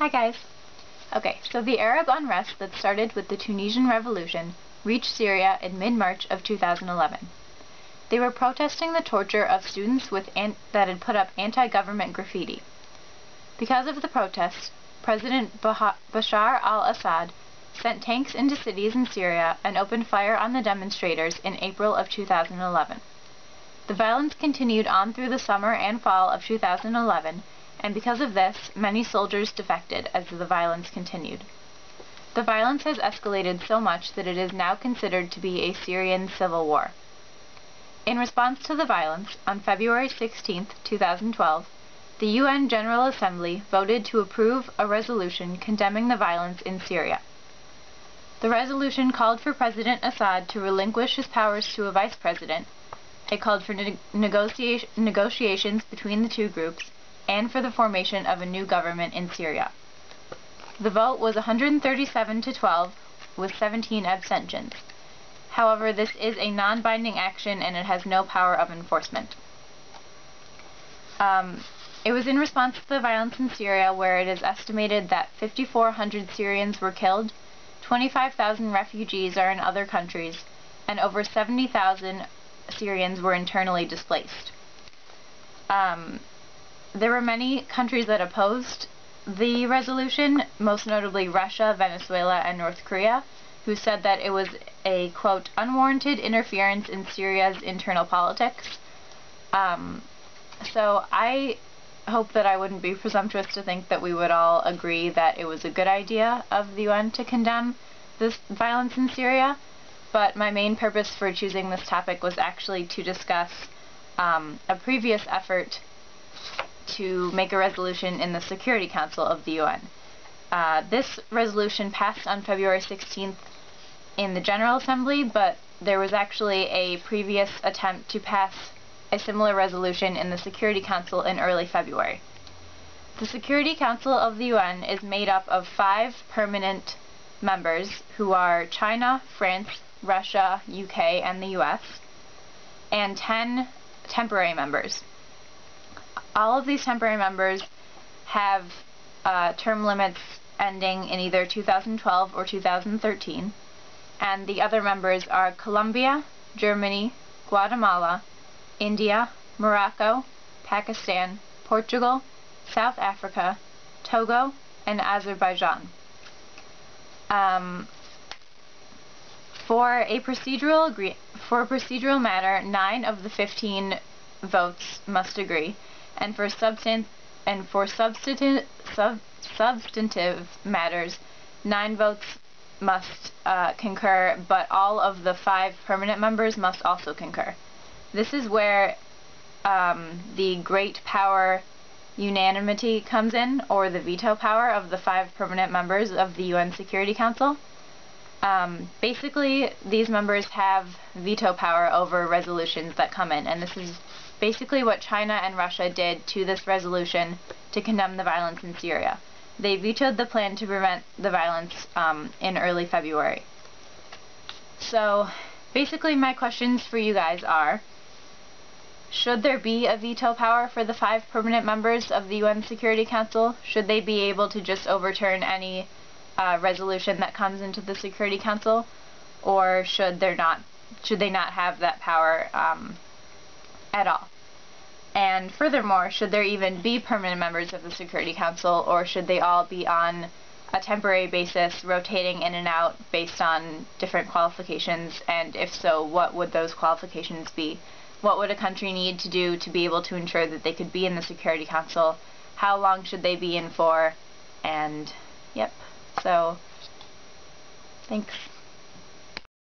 Hi guys! Okay, so the Arab unrest that started with the Tunisian Revolution reached Syria in mid-March of 2011. They were protesting the torture of students that had put up anti-government graffiti. Because of the protests, President Bashar al-Assad sent tanks into cities in Syria and opened fire on the demonstrators in April of 2011. The violence continued on through the summer and fall of 2011, and because of this, many soldiers defected as the violence continued. The violence has escalated so much that it is now considered to be a Syrian civil war. In response to the violence, on February 16, 2012, the UN General Assembly voted to approve a resolution condemning the violence in Syria. The resolution called for President Assad to relinquish his powers to a vice president. It called for negotiations between the two groups, and for the formation of a new government in Syria. The vote was 137 to 12, with 17 abstentions. However, this is a non-binding action and it has no power of enforcement. It was in response to the violence in Syria, where it is estimated that 5,400 Syrians were killed, 25,000 refugees are in other countries, and over 70,000 Syrians were internally displaced. There were many countries that opposed the resolution, most notably Russia, Venezuela, and North Korea, who said that it was a, quote, unwarranted interference in Syria's internal politics. So I hope that I wouldn't be presumptuous to think that we would all agree that it was a good idea of the UN to condemn this violence in Syria, but my main purpose for choosing this topic was actually to discuss a previous effort to make a resolution in the Security Council of the UN. This resolution passed on February 16th in the General Assembly, but there was actually a previous attempt to pass a similar resolution in the Security Council in early February. The Security Council of the UN is made up of 5 permanent members, who are China, France, Russia, UK, and the US, and 10 temporary members. All of these temporary members have term limits ending in either 2012 or 2013, and the other members are Colombia, Germany, Guatemala, India, Morocco, Pakistan, Portugal, South Africa, Togo, and Azerbaijan. For a procedural matter, 9 of the 15 votes must agree, and for substantive matters, 9 votes must concur, but all of the 5 permanent members must also concur. This is where the great power unanimity comes in, or the veto power of the 5 permanent members of the UN Security Council. Basically, these members have veto power over resolutions that come in, and this is basically what China and Russia did to this resolution to condemn the violence in Syria. They vetoed the plan to prevent the violence in early February. So, basically my questions for you guys are, should there be a veto power for the 5 permanent members of the UN Security Council? Should they be able to just overturn any resolution that comes into the Security Council? Or should they not have that power at all? And furthermore, should there even be permanent members of the Security Council, or should they all be on a temporary basis, rotating in and out based on different qualifications? And if so, what would those qualifications be? What would a country need to do to be able to ensure that they could be in the Security Council? How long should they be in for? And, yep. So, thanks.